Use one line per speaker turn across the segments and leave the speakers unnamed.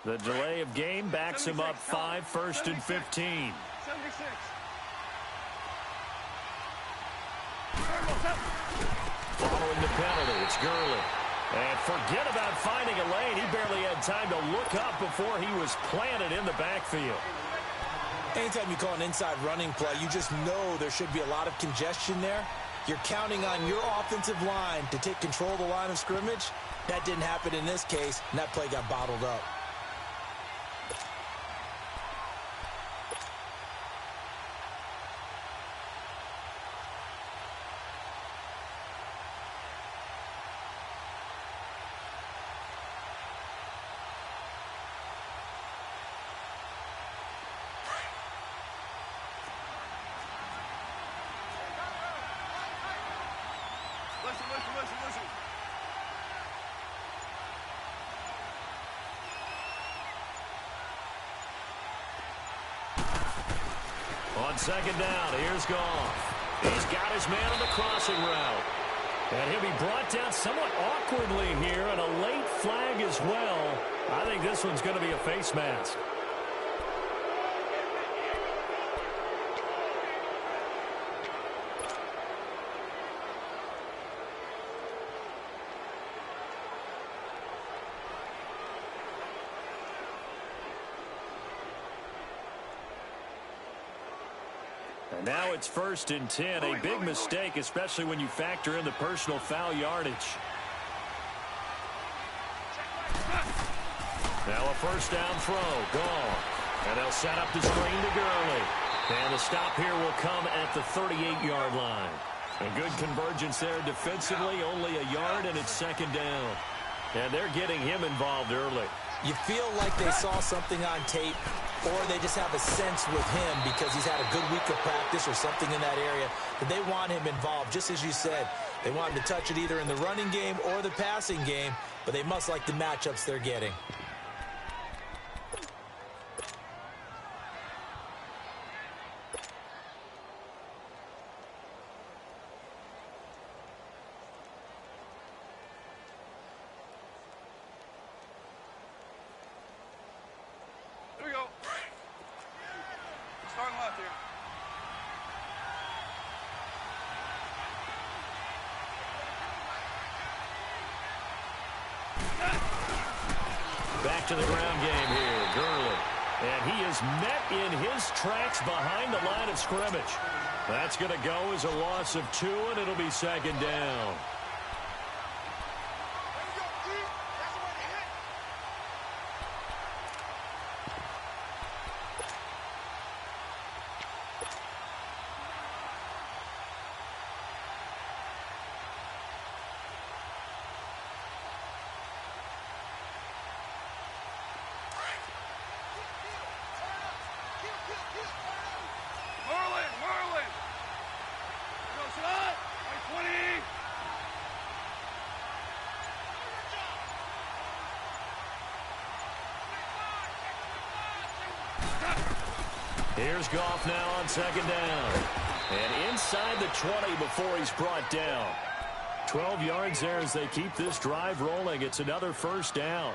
The delay of game backs him up 5, 1st and 15.
76.
Following the penalty, it's Gurley. And forget about finding a lane. He barely had time to look up before he was planted in the backfield.
Anytime you call an inside running play, you just know there should be a lot of congestion there. You're counting on your offensive line to take control of the line of scrimmage. That didn't happen in this case, and that play got bottled up.
Listen.
On second down, here's Goff. He's got his man on the crossing route. And he'll be brought down somewhat awkwardly here, and a late flag as well. I think this one's going to be a face mask. And now it's 1st and 10, a big mistake, especially when you factor in the personal foul yardage. Now a first down throw, gone. And they'll set up the screen to Gurley. And the stop here will come at the 38-yard line. And good convergence there defensively, only a yard, and it's second down. And they're getting him involved early.
You feel like they saw something on tape, or they just have a sense with him because he's had a good week of practice or something in that area that they want him involved. Just as you said, they want him to touch it either in the running game or the passing game, but they must like the matchups they're getting.
Here we go. Starting left here.
Back to the ground game here, Gurley. And he is met in his tracks behind the line of scrimmage. That's going to go as a loss of 2, and it'll be second down.
Merlin. Go slot. 20.
Here's Goff now on second down. And inside the 20 before he's brought down. 12 yards there as they keep this drive rolling. It's another first down.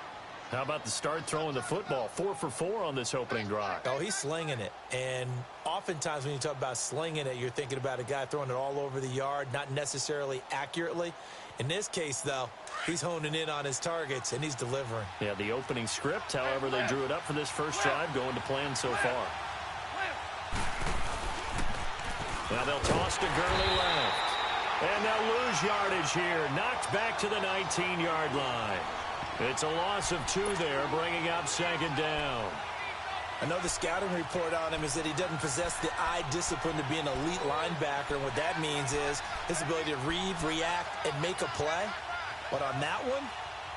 How about the start throwing the football? 4 for 4 on this opening drive.
Oh, he's slinging it. And oftentimes when you talk about slinging it, you're thinking about a guy throwing it all over the yard, not necessarily accurately. In this case, though, he's honing in on his targets, and he's delivering.
Yeah, the opening script, however, they drew it up for this first drive, going to plan so far. Now they'll toss to Gurley left. And they'll lose yardage here. Knocked back to the 19-yard line. It's a loss of 2 there, bringing up second down.
I know the scouting report on him is that he doesn't possess the eye discipline to be an elite linebacker. And what that means is his ability to read, react, and make a play. But on that one,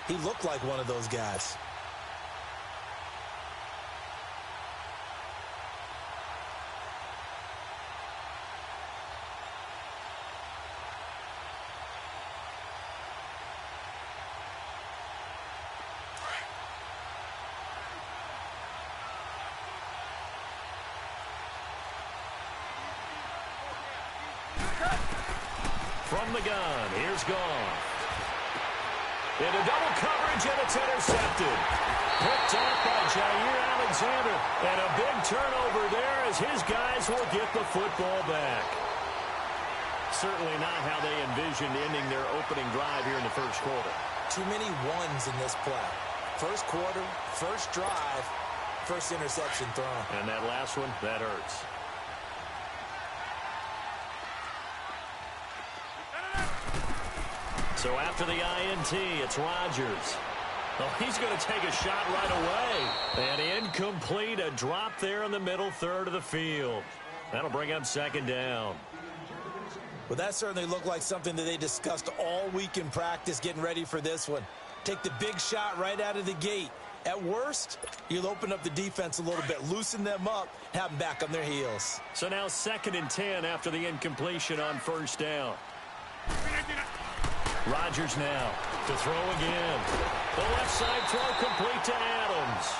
he looked like one of those guys.
From the gun, here's Goff. Into double coverage, and it's intercepted. Picked off by Jair Alexander. And a big turnover there as his guys will get the football back. Certainly not how they envisioned ending their opening drive here in the first quarter.
Too many ones in this play. First quarter, first drive, first interception thrown.
And that last one, that hurts. So after the INT, it's Rodgers. Oh, he's going to take a shot right away. And incomplete, a drop there in the middle third of the field. That'll bring up second down.
Well, that certainly looked like something that they discussed all week in practice getting ready for this one. Take the big shot right out of the gate. At worst, you'll open up the defense a little bit, loosen them up, have them back on their heels.
So now 2nd and 10 after the incompletion on first down. Rodgers now to throw again. The left side throw complete to Adams.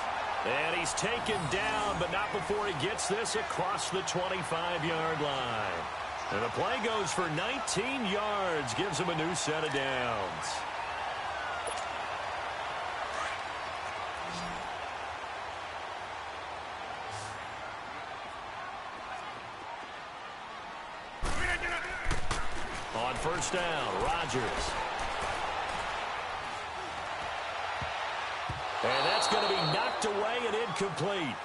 And he's taken down, but not before he gets this across the 25-yard line. And the play goes for 19 yards, gives him a new set of downs. On first down, Rodgers. And that's going to be knocked away and incomplete.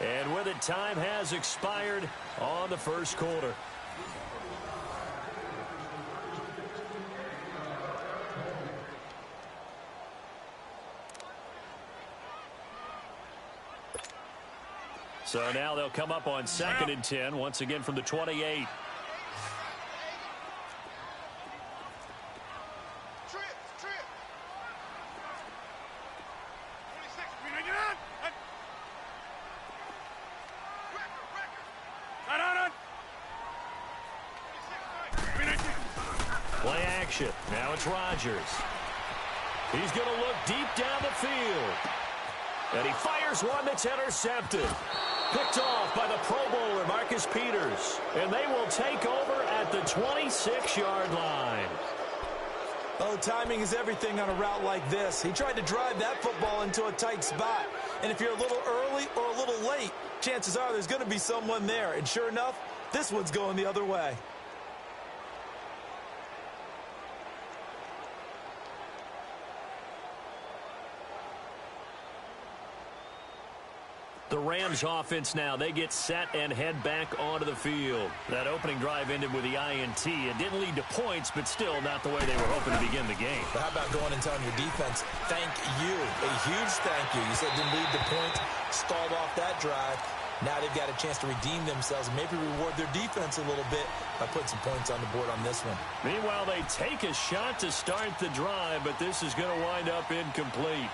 And with it, time has expired on the first quarter. So now they'll come up on 2nd and 10, once again from the 28. Play action. Now it's Rodgers. He's going to look deep down the field. And he fires one that's intercepted. Picked off by the Pro Bowler, Marcus Peters. And they will take over at the 26-yard line.
Oh, timing is everything on a route like this. He tried to drive that football into a tight spot. And if you're a little early or a little late, chances are there's going to be someone there. And sure enough, this one's going the other way.
The Rams offense now, they get set and head back onto the field. That opening drive ended with the INT. It didn't lead to points, but still not the way they were hoping to begin the game.
But how about going and telling your defense, thank you, a huge thank you. You said didn't lead to points, stalled off that drive. Now they've got a chance to redeem themselves and maybe reward their defense a little bit by putting some points on the board on this one.
Meanwhile, they take a shot to start the drive, but this is going to wind up incomplete.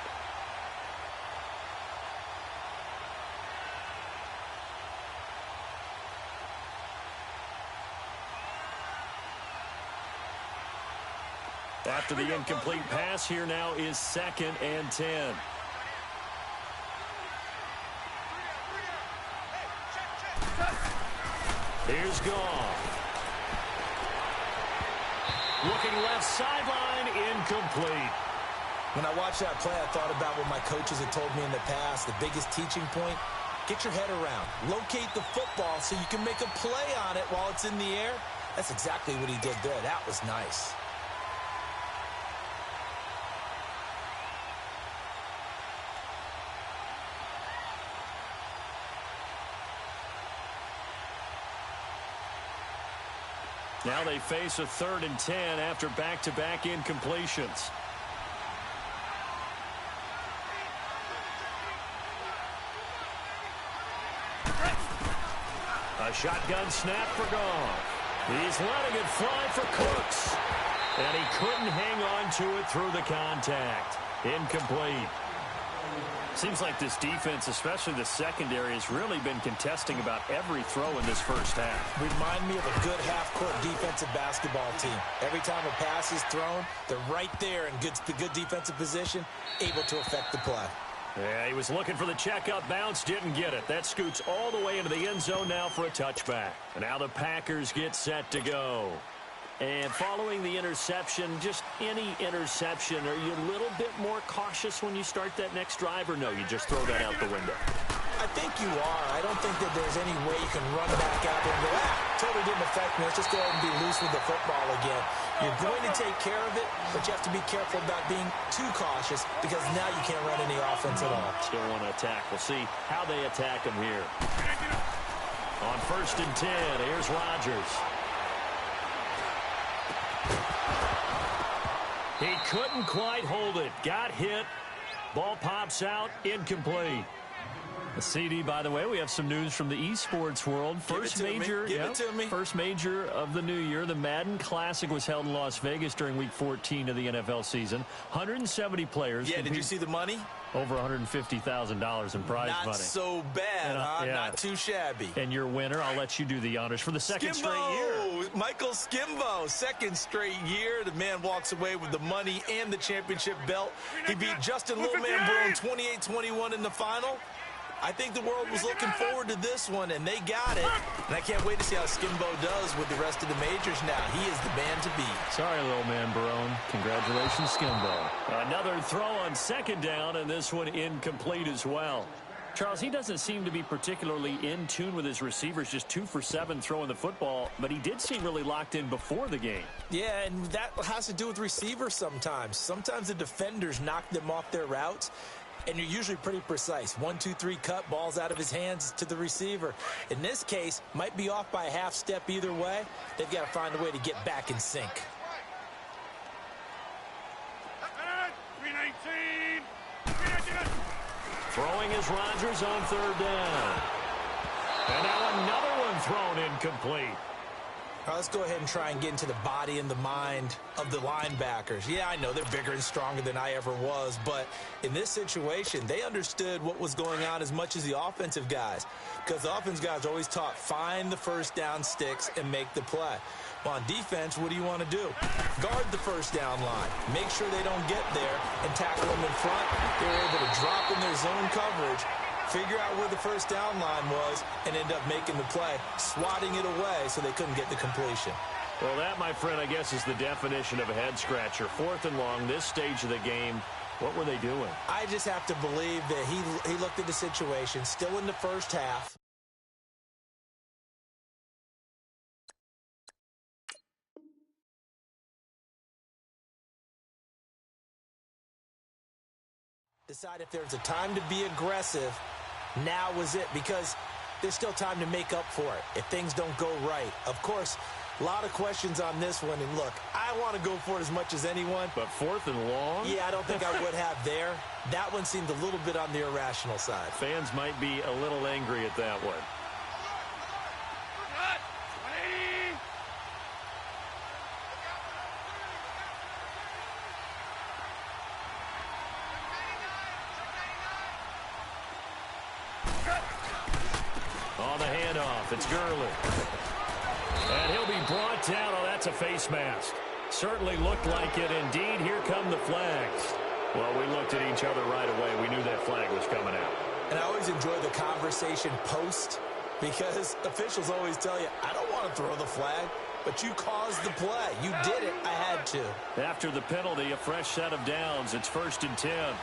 After the incomplete pass, here now is 2nd and 10. Here's Goff. Looking left sideline, incomplete.
When I watched that play, I thought about what my coaches had told me in the past. The biggest teaching point, get your head around. Locate the football so you can make a play on it while it's in the air. That's exactly what he did there. That was nice.
Now they face a 3rd and 10 after back-to-back incompletions. A shotgun snap for Goff. He's letting it fly for Cooks. And he couldn't hang on to it through the contact. Incomplete. Seems like this defense, especially the secondary, has really been contesting about every throw in this first half.
Remind me of a good half-court defensive basketball team. Every time a pass is thrown, they're right there in good defensive position, able to affect the play.
Yeah, he was looking for the checkup bounce, didn't get it. That scoots all the way into the end zone now for a touchback. And now the Packers get set to go. And following the interception, just any interception, are you a little bit more cautious when you start that next drive, or no, you just throw that out the window?
I think you are. I don't think that there's any way you can run back out there and go, totally didn't affect me. Let's just go ahead and be loose with the football again. You're going to take care of it, but you have to be careful about being too cautious because now you can't run any offense at all.
Still want to attack. We'll see how they attack him here. On 1st and 10, here's Rodgers. He couldn't quite hold it. Got hit. Ball pops out. Incomplete. The CD, by the way, we have some news from the esports world. First major, first major of the new year. The Madden Classic was held in Las Vegas during Week 14 of the NFL season. 170 players.
Yeah, did you see the money?
Over $150,000 in prize money.
Not so bad, huh? Yeah. Not too shabby.
And your winner, I'll let you do the honors for the second straight year.
Michael Skimbo, second straight year. The man walks away with the money and the championship belt. He beat Justin Little Man Brown 28-21 in the final. I think the world was looking forward to this one, and they got it. And I can't wait to see how Skimbo does with the rest of the majors now. He is the man to beat.
Sorry, little man Barone. Congratulations, Skimbo. Another throw on 2nd down, and this one incomplete as well. Charles, he doesn't seem to be particularly in tune with his receivers, just 2 for 7 throwing the football, but he did seem really locked in before the game.
Yeah, and that has to do with receivers sometimes. Sometimes the defenders knock them off their routes, and you're usually pretty precise. 1, 2, 3 cut, balls out of his hands to the receiver. In this case, might be off by a half step either way. They've got to find a way to get back in sync.
319.
Throwing is Rodgers on 3rd down. And now another one thrown incomplete.
All right, let's go ahead and try and get into the body and the mind of the linebackers. Yeah, I know they're bigger and stronger than I ever was, but in this situation, they understood what was going on as much as the offensive guys, because the offensive guys are always taught, find the first down sticks and make the play. Well, on defense, what do you want to do? Guard the first down line. Make sure they don't get there and tackle them in front. They were able to drop in their zone coverage, figure out where the first down line was, and end up making the play, swatting it away so they couldn't get the completion.
Well, that, my friend, I guess is the definition of a head-scratcher. 4th and long, this stage of the game, what were they doing?
I just have to believe that he looked at the situation, still in the first half. Decide if there's a time to be aggressive, now was it, because there's still time to make up for it if things don't go right. Of course, a lot of questions on this one, and look, I want to go for it as much as anyone.
But 4th and long?
Yeah, I don't think I would have there. That one seemed a little bit on the irrational side.
Fans might be a little angry at that one. On the handoff, it's Gurley. And he'll be brought down. Oh, that's a face mask. Certainly looked like it. Indeed, here come the flags. Well, we looked at each other right away. We knew that flag was coming out.
And I always enjoy the conversation post, because officials always tell you, I don't want to throw the flag, but you caused the play. You did it. I had to.
After the penalty, a fresh set of downs. It's 1st and 10.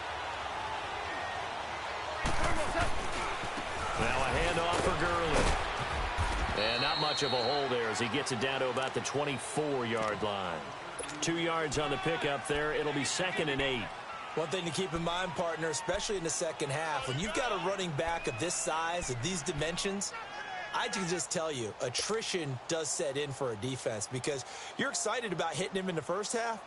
Now a handoff for Gurley. And not much of a hole there as he gets it down to about the 24-yard line. 2 yards on the pickup there. It'll be 2nd and 8.
One thing to keep in mind, partner, especially in the second half, when you've got a running back of this size, of these dimensions, I can just tell you, attrition does set in for a defense, because you're excited about hitting him in the first half,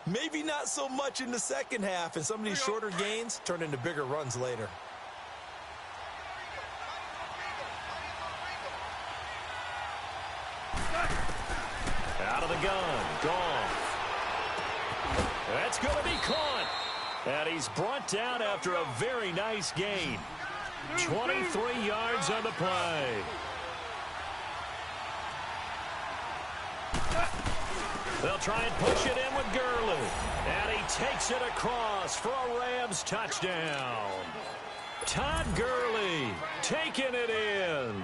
maybe not so much in the second half, and some of these shorter gains turn into bigger runs later.
Out of the gun, Goff. That's going to be caught. And he's brought down after a very nice gain. 23 yards on the play. They'll try and push it in with Gurley. And he takes it across for a Rams touchdown. Todd Gurley taking it in.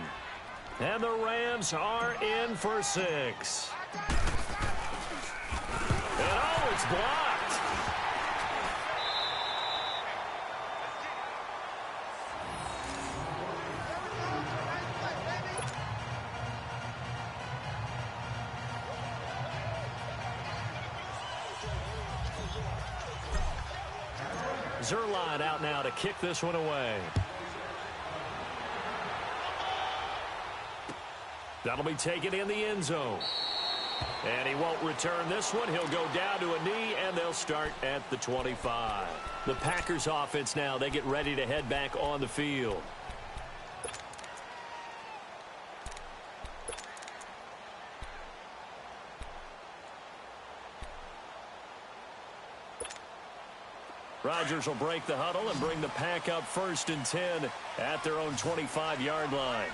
And the Rams are in for 6. And oh, it's blocked. Zerline out now to kick this one away. That'll be taken in the end zone. And he won't return this one. He'll go down to a knee, and they'll start at the 25. The Packers offense now, they get ready to head back on the field. Rodgers will break the huddle and bring the pack up 1st and 10 at their own 25-yard line.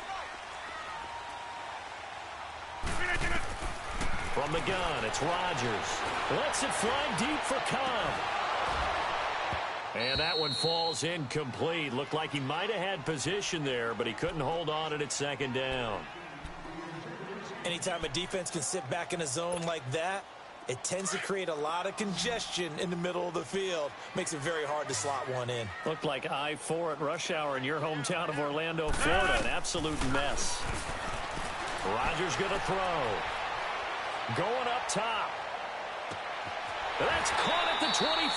From the gun, it's Rodgers. Lets it fly deep for Cobb. And that one falls incomplete. Looked like he might have had position there, but he couldn't hold on at 2nd down.
Anytime a defense can sit back in a zone like that, it tends to create a lot of congestion in the middle of the field. Makes it very hard to slot one in.
Looked like I-4 at rush hour in your hometown of Orlando, Florida. An absolute mess. Rodgers going to throw. Going up top. That's caught at the 25.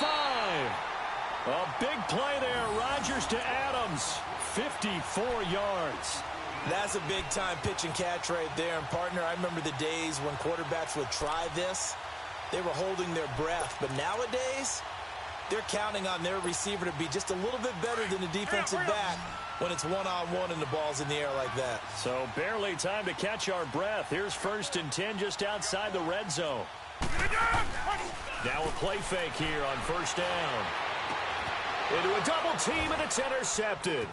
A big play there. Rodgers to Adams. 54 yards.
That's a big-time pitch and catch right there. And, partner, I remember the days when quarterbacks would try this. They were holding their breath. But nowadays, they're counting on their receiver to be just a little bit better than the defensive back when it's one-on-one and the ball's in the air like that.
So barely time to catch our breath. Here's 1st and 10 just outside the red zone. Now a play fake here on 1st down. Into a double team, and it's intercepted.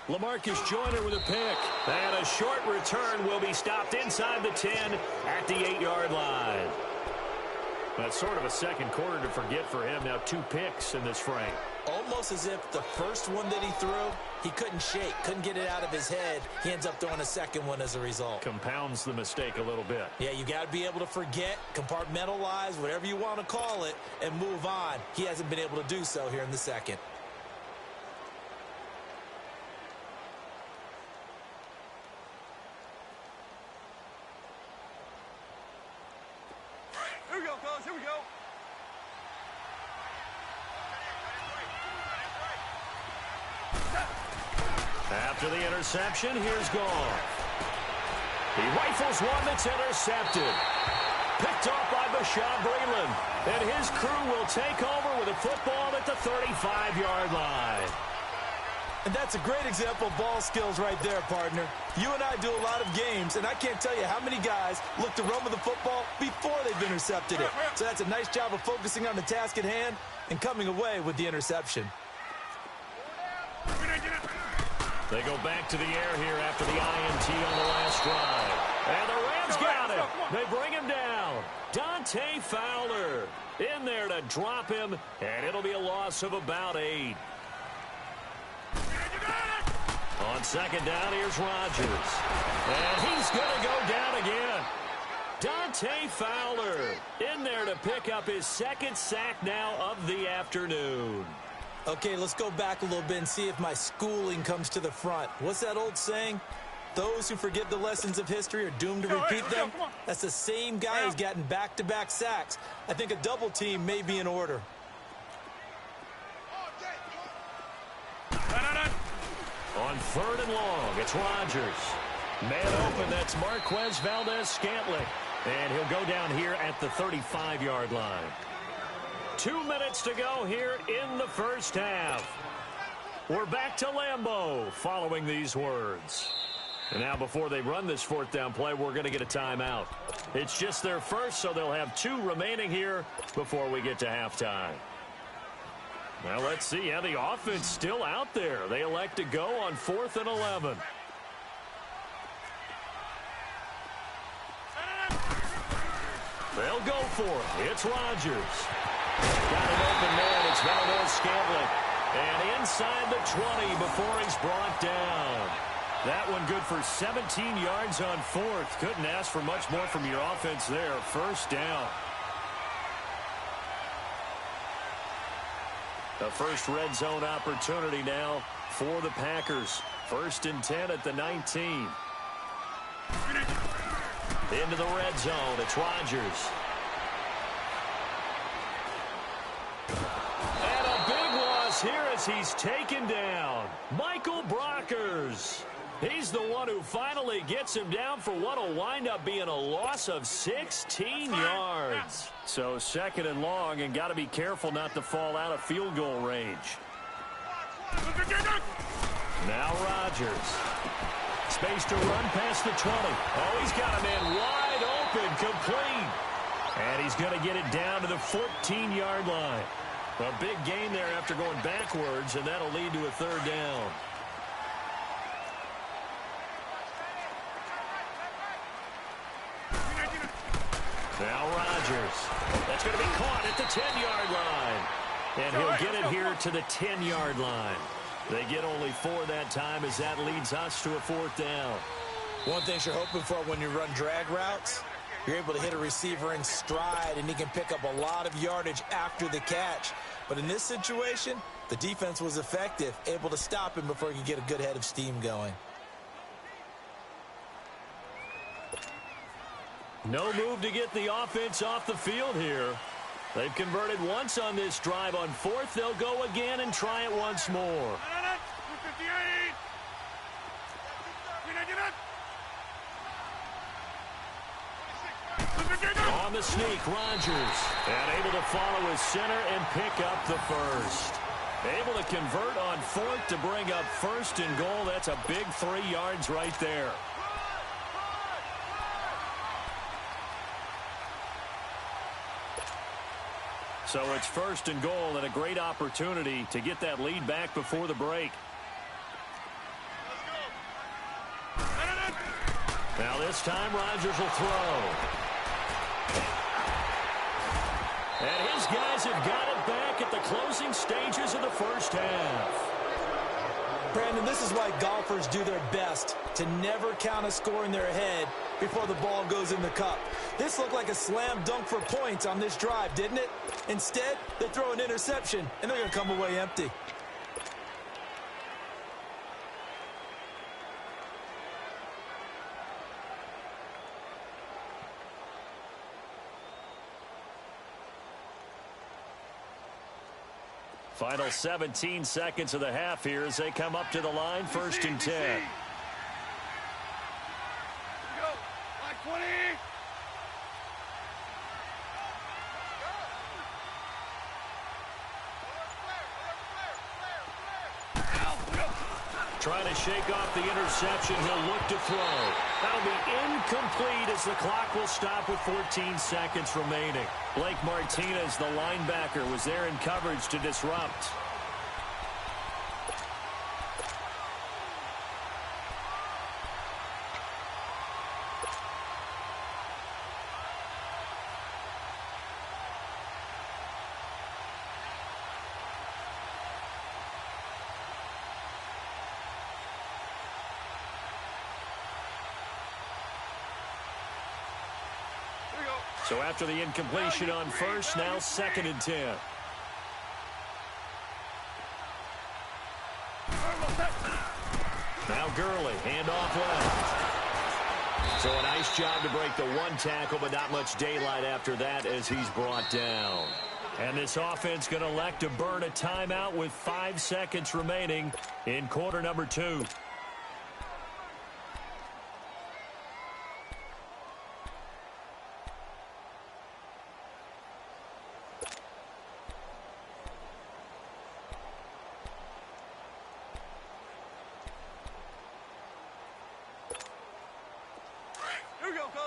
LaMarcus Joyner with a pick. And a short return will be stopped inside the 10 at the 8-yard line. That's sort of a second quarter to forget for him. Now 2 picks in this frame.
Almost as if the first one that he threw, he couldn't shake, couldn't get it out of his head. He ends up throwing a second one as a result.
Compounds the mistake a little bit.
Yeah, you got to be able to forget, compartmentalize, whatever you want to call it, and move on. He hasn't been able to do so here in the second.
Here we go, fellas. Here we go.
After the interception, here's Goff. He rifles one that's intercepted. Picked off by Bashaud Breeland. And his crew will take over with a football at the 35-yard line.
And that's a great example of ball skills right there, partner. You and I do a lot of games, and I can't tell you how many guys look to run with the football before they've intercepted it. So that's a nice job of focusing on the task at hand and coming away with the interception.
They go back to the air here after the INT on the last drive. And the Rams got it. They bring him down. Dante Fowler in there to drop him, and it'll be a loss of about 8. On 2nd down, here's Rodgers. And he's going to go down again. Dante Fowler in there to pick up his 2nd sack now of the afternoon.
Okay, let's go back a little bit and see if my schooling comes to the front. What's that old saying? Those who forget the lessons of history are doomed to repeat them. That's the same guy who's gotten back-to-back sacks. I think a double team may be in order.
On 3rd and long, it's Rodgers. Man open, that's Marquez Valdez-Scantling. And he'll go down here at the 35-yard line. 2 minutes to go here in the first half. We're back to Lambeau following these words. And now before they run this 4th down play, we're going to get a timeout. It's just their first, so they'll have 2 remaining here before we get to halftime. Well, let's see how the offense still out there. They elect to go on 4th and 11. They'll go for it. It's Rodgers. Got an open man. It's Valdez-Scantling. And inside the 20 before he's brought down. That one good for 17 yards on 4th. Couldn't ask for much more from your offense there. 1st down. A first red zone opportunity now for the Packers. 1st and 10 at the 19. Into the red zone. It's Rodgers. And a big loss here as he's taken down. Michael Brockers. He's the one who finally gets him down for what will wind up being a loss of 16 yards. So 2nd and long, and got to be careful not to fall out of field goal range. Now Rodgers. Space to run past the 20. Oh, he's got a man wide open, complete. And he's going to get it down to the 14-yard line. A big gain there after going backwards, and that'll lead to a 3rd down. Now Rodgers. That's going to be caught at the 10-yard line. And he'll get it here to the 10-yard line. They get only 4 that time as that leads us to a 4th down.
One thing you're hoping for when you run drag routes, you're able to hit a receiver in stride, and he can pick up a lot of yardage after the catch. But in this situation, the defense was effective, able to stop him before he could get a good head of steam going.
No move to get the offense off the field here. They've converted once on this drive. On 4th, they'll go again and try it once more. On the sneak, Rodgers. And able to follow his center and pick up the 1st. Able to convert on 4th to bring up 1st and goal. That's a big 3 yards right there. So it's 1st and goal and a great opportunity to get that lead back before the break. Now this time Rodgers will throw. And his guys have got it back at the closing stages of the 1st half.
Brandon, this is why golfers do their best to never count a score in their head before the ball goes in the cup. This looked like a slam dunk for points on this drive, didn't it? Instead, they throw an interception, and they're going to come away empty.
Final 17 seconds of the half here as they come up to the line, 1st and 10. Trying to shake off the interception. He'll look to throw. That'll be incomplete as the clock will stop with 14 seconds remaining. Blake Martinez, the linebacker, was there in coverage to disrupt. So after the incompletion on 1st, now 2nd and 10. Now Gurley, handoff left. So a nice job to break the 1 tackle, but not much daylight after that as he's brought down. And this offense going to elect to burn a timeout with 5 seconds remaining in quarter number 2.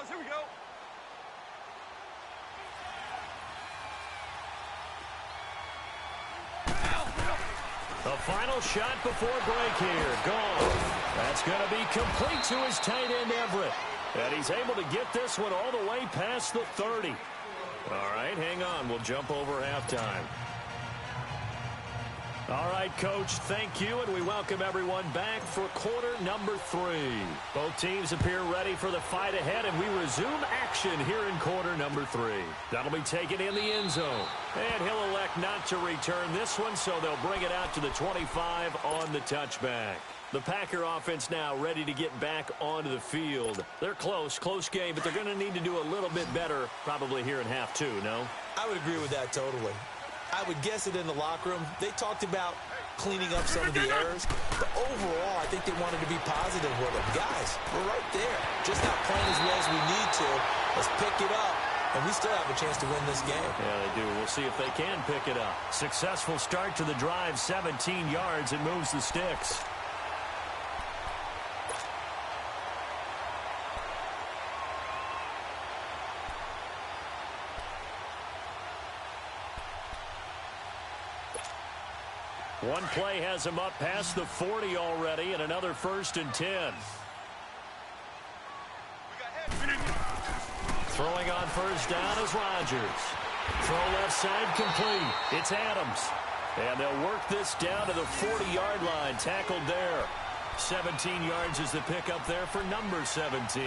Here we go.
The final shot before break here. Gone. That's going to be complete to his tight end, Everett. And he's able to get this one all the way past the 30. All right, hang on. We'll jump over halftime. All right, Coach, thank you, and we welcome everyone back for quarter number 3. Both teams appear ready for the fight ahead, and we resume action here in quarter number 3. That'll be taken in the end zone, and he'll elect not to return this one, so they'll bring it out to the 25 on the touchback. The Packer offense now ready to get back onto the field. They're close game, but they're going to need to do a little bit better probably here in half 2, no?
I would agree with that totally. I would guess it in the locker room. They talked about cleaning up some of the errors, but overall, I think they wanted to be positive with them. Guys, we're right there. Just not playing as well as we need to. Let's pick it up, and we still have a chance to win this game.
Yeah, they do. We'll see if they can pick it up. Successful start to the drive, 17 yards, and moves the sticks. One play has him up past the 40 already, and another 1st and 10. Throwing on 1st down is Rodgers. Throw left side complete. It's Adams. And they'll work this down to the 40-yard line. Tackled there. 17 yards is the pickup there for number 17.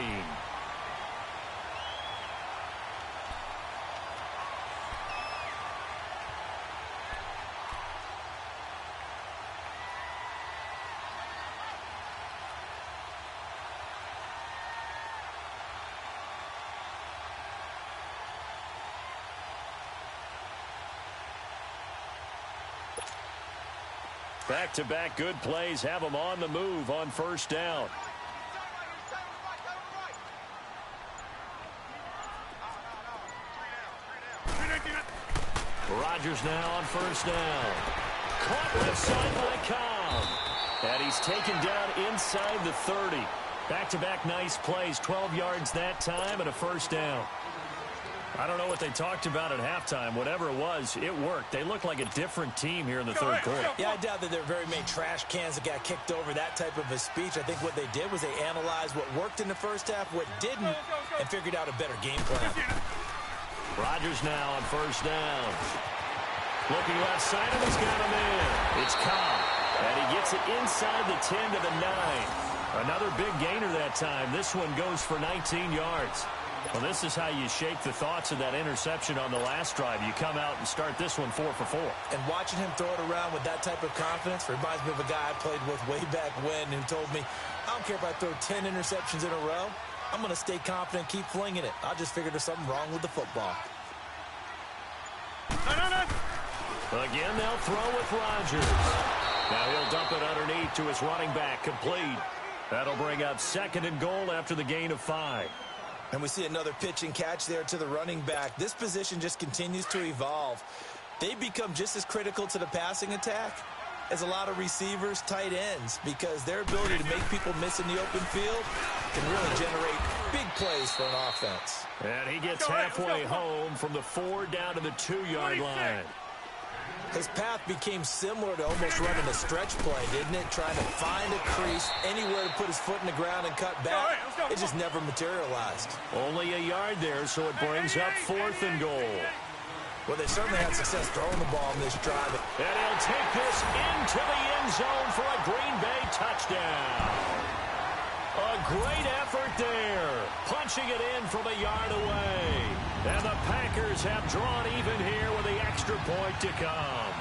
Back-to-back good plays have them on the move on 1st down. Rodgers now on 1st down. Caught left side by Cobb. And he's taken down inside the 30. Back-to-back nice plays, 12 yards that time and a 1st down. I don't know what they talked about at halftime. Whatever it was, it worked. They look like a different team here in the 3rd quarter.
Yeah, I doubt that there are very many trash cans that got kicked over, that type of a speech. I think what they did was they analyzed what worked in the 1st half, what didn't, and figured out a better game plan.
Rodgers now on 1st down. Looking left side, and he's got him in. It's Cobb, and he gets it inside the 10 to the 9. Another big gainer that time. This one goes for 19 yards. Well, this is how you shake the thoughts of that interception on the last drive. You come out and start this one 4 for 4.
And watching him throw it around with that type of confidence reminds me of a guy I played with way back when who told me, I don't care if I throw 10 interceptions in a row. I'm going to stay confident, keep flinging it. I just figured there's something wrong with the football.
Again, they'll throw with Rodgers. Now he'll dump it underneath to his running back, complete. That'll bring up 2nd and goal after the gain of 5.
And we see another pitch and catch there to the running back. This position just continues to evolve. They become just as critical to the passing attack as a lot of receivers, tight ends, because their ability to make people miss in the open field can really generate big plays for an offense.
And he gets halfway home from the 4 down to the 2-yard line.
His path became similar to almost running a stretch play, didn't it? Trying to find a crease, anywhere to put his foot in the ground and cut back. It just never materialized.
Only a yard there, so it brings up 4th and goal.
Well, they certainly had success throwing the ball in this drive.
And he'll take this into the end zone for a Green Bay touchdown. A great effort there, punching it in from a yard away. And the Packers have drawn even here with the extra point to come.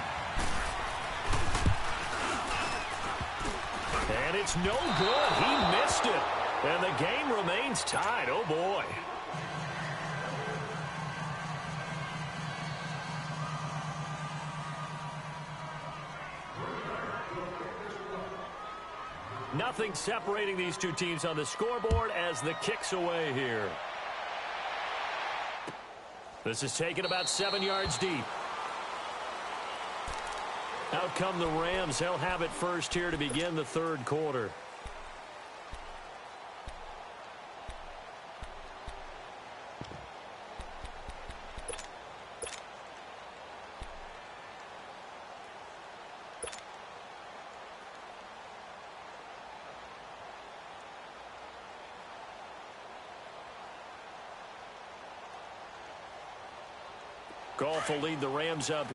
And it's no good. He missed it. And the game remains tied. Oh, boy. Nothing separating these two teams on the scoreboard as the kick's away here. This is taken about 7 yards deep. Out come the Rams. They'll have it first here to begin the 3rd quarter. Goff will lead the Rams up